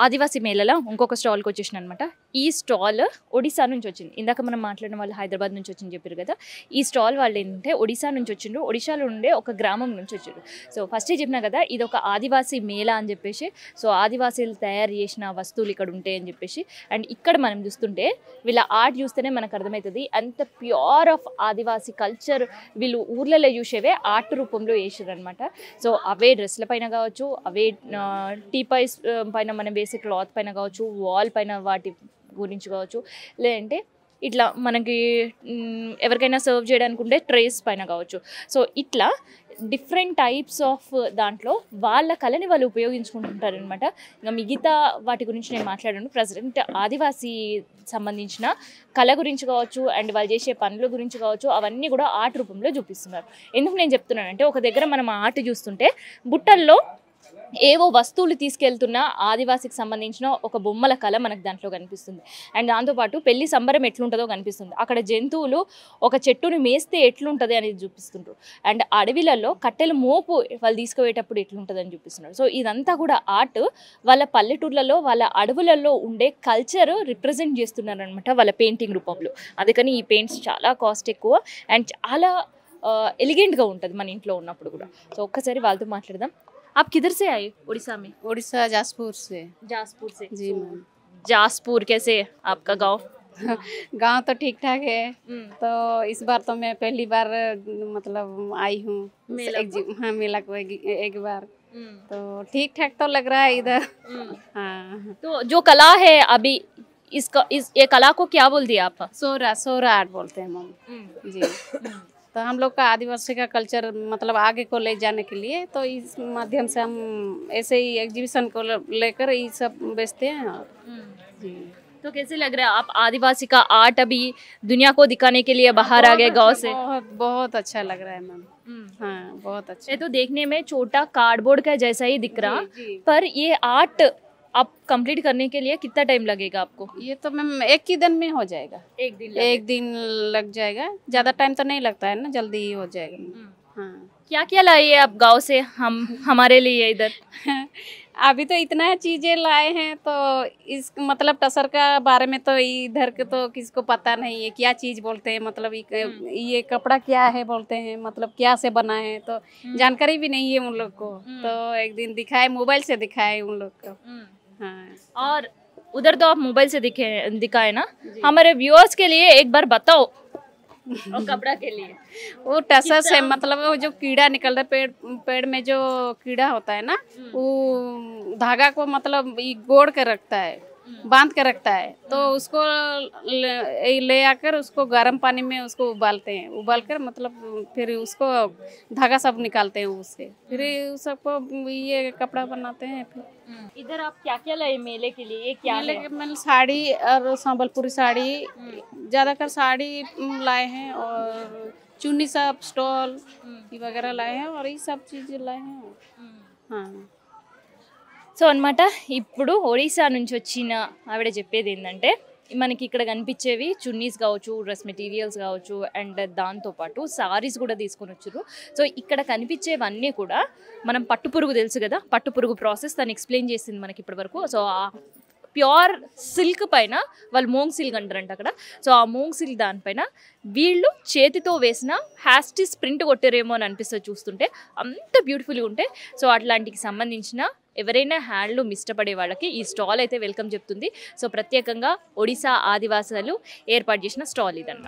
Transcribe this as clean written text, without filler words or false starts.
ఆదివాసీ మేళలో ఇంకొక స్టాల్కి వచ్చేసిన అనమాట. ఈ స్టాల్ ఒడిశా నుంచి వచ్చింది. ఇందాక మనం మాట్లాడిన వాళ్ళు హైదరాబాద్ నుంచి వచ్చింది చెప్పారు కదా. ఈ స్టాల్ వాళ్ళు ఏంటంటే ఒడిశా నుంచి వచ్చిండ్రు. ఒడిశాలో ఉండే ఒక గ్రామం నుంచి వచ్చిండ్రు. సో ఫస్టే చెప్పినా కదా ఇది ఒక ఆదివాసీ మేళ అని చెప్పేసి. సో ఆదివాసీలు తయారు చేసిన వస్తువులు ఇక్కడ ఉంటాయి అని చెప్పేసి. అండ్ ఇక్కడ మనం చూస్తుంటే వీళ్ళ ఆర్ట్ చూస్తేనే మనకు అర్థమవుతుంది అంత ప్యూర్ ఆఫ్ ఆదివాసీ కల్చర్ వీళ్ళు ఊర్లలో చూసేవే ఆర్ట్ రూపంలో వేసారు అనమాట. సో అవే డ్రెస్ల పైన కావచ్చు, అవే టీపైస్ పైన మనం వేసే క్లాత్ పైన కావచ్చు, వాల్ పైన వాటి గురించి కావచ్చు, లేదంటే ఇట్లా మనకి ఎవరికైనా సర్వ్ చేయడానికి ఉండే ట్రేస్ పైన కావచ్చు. సో ఇట్లా డిఫరెంట్ టైప్స్ ఆఫ్ దాంట్లో వాళ్ళ కళని వాళ్ళు ఉపయోగించుకుంటుంటారనమాట. ఇంకా మిగతా వాటి గురించి నేను మాట్లాడాను. ప్రెసిడెంట్ ఆదివాసీ సంబంధించిన కళ గురించి కావచ్చు అండ్ వాళ్ళు చేసే పనుల గురించి కావచ్చు అవన్నీ కూడా ఆర్ట్ రూపంలో చూపిస్తున్నారు. ఎందుకు నేను చెప్తున్నానంటే ఒక దగ్గర మనం ఆర్ట్ చూస్తుంటే బుట్టల్లో ఏవో వస్తువులు తీసుకెళ్తున్న ఆదివాసికి సంబంధించిన ఒక బొమ్మల కళ మనకు దాంట్లో కనిపిస్తుంది. అండ్ దాంతోపాటు పెళ్లి సంబరం ఎట్లుంటుందో కనిపిస్తుంది. అక్కడ జంతువులు ఒక చెట్టుని మేస్తే ఎట్లుంటుంది అనేది చూపిస్తుంటారు. అండ్ అడవిలలో కట్టెల మోపు వాళ్ళు తీసుకుపోయేటప్పుడు ఎట్లుంటుంది అని చూపిస్తున్నారు. సో ఇదంతా కూడా ఆర్ట్ వాళ్ళ పల్లెటూర్లలో వాళ్ళ అడవులలో ఉండే కల్చర్ రిప్రజెంట్ చేస్తున్నారు అనమాట వాళ్ళ పెయింటింగ్ రూపంలో. అందుకని ఈ పెయింట్స్ చాలా కాస్ట్ ఎక్కువ అండ్ చాలా ఎలిగెంట్గా ఉంటుంది మన ఇంట్లో ఉన్నప్పుడు కూడా. సో ఒక్కసారి వాళ్ళతో మాట్లాడదాం. आप किधर से आए उड़ीसा में? उड़ीसा जासपुर से। जासपुर से जी मैम। जासपुर कैसे आपका गांव? गांव तो ठीक ठाक है। तो इस बार तो मैं पहली बार मतलब आई हूँ हाँ मेला को एक बार। तो ठीक ठाक तो लग रहा है इधर। हाँ तो जो कला है अभी ये कला को क्या बोल दिया आप? सोरा आर्ट बोलते हैं मैम जी। तो हम लोग का आदिवासी का कल्चर मतलब आगे को ले जाने के लिए तो इस माध्यम से हम ऐसे ही एग्जीबिशन को लेकर ये सब बेचते हैं जी। तो कैसे लग रहा है आप आदिवासी का आर्ट अभी दुनिया को दिखाने के लिए बाहर आ गए गांव से? बहुत बहुत अच्छा लग रहा है मैम। हाँ बहुत अच्छा। ये तो देखने में छोटा कार्डबोर्ड का जैसा ही दिख रहा, पर ये आर्ट आप कंप्लीट करने के लिए कितना टाइम लगेगा आपको? ये तो मैम एक ही दिन में हो जाएगा। एक दिन लग जाएगा, ज्यादा टाइम तो नहीं लगता है ना, जल्दी ही हो जाएगा। हाँ क्या क्या लाए आप गांव से हमारे लिए इधर? अभी तो इतना चीजें लाए हैं तो इस मतलब टसर का बारे में तो इधर के तो किसको पता नहीं है क्या चीज बोलते हैं, मतलब ये कपड़ा क्या है बोलते हैं, मतलब क्या से बना है तो जानकारी भी नहीं है उन लोग को। तो एक दिन दिखाए, मोबाइल से दिखाए उन लोग को। हाँ और उधर तो आप मोबाइल से दिखाए ना, हमारे व्यूअर्स के लिए एक बार बताओ और कपड़ा के लिए। वो टसर से मतलब वो जो कीड़ा निकल रहा है पेड़ में जो कीड़ा होता है ना, वो धागा को मतलब गोड़ के रखता है, बांध के रखता है। तो उसको ले आकर उसको गर्म पानी में उसको उबालते हैं, उबाल कर मतलब फिर उसको धागा सब निकालते हैं उससे, फिर सबको ये कपड़ा बनाते हैं। फिर इधर आप क्या क्या लाए मेले के लिए? ये क्या है? मैंने साड़ी और संबलपुरी साड़ी, ज़्यादातर साड़ी लाए हैं और चुन्नी सब स्टॉल वगैरह लाए हैं और ये सब चीज़ें लाए हैं। हाँ సో అనమాట ఇప్పుడు ఒడిశా నుంచి వచ్చిన ఆవిడ చెప్పేది ఏంటంటే మనకి ఇక్కడ కనిపించేవి చున్నీస్ కావచ్చు, డ్రెస్ మెటీరియల్స్ కావచ్చు అండ్ దాంతోపాటు సారీస్ కూడా తీసుకొని వచ్చారు. సో ఇక్కడ కనిపించేవన్నీ కూడా మనం పట్టుపురుగు తెలుసు కదా, పట్టుపురుగు ప్రాసెస్ తను ఎక్స్ప్లెయిన్ చేసింది మనకి ఇప్పటి వరకు. సో ప్యూర్ సిల్క్ పైన వాళ్ళు మోంగ్ సిల్క్ అంటారంట అక్కడ. సో ఆ మోంగ్ సిల్క్ దానిపైన వీళ్ళు చేతితో వేసిన హ్యాస్టిస్ ప్రింట్ కొట్టారేమో అని అనిపిస్తుంది చూస్తుంటే, అంత బ్యూటిఫుల్గా ఉంటాయి. సో అట్లాంటికి సంబంధించిన ఎవరైనా హ్యాండ్లూమ్ ఇష్టపడే వాళ్ళకి ఈ స్టాల్ అయితే వెల్కమ్ చెప్తుంది. సో ప్రత్యేకంగా ఒడిశా ఆదివాసులు ఏర్పాటు చేసిన స్టాల్ ఇదన్నమాట.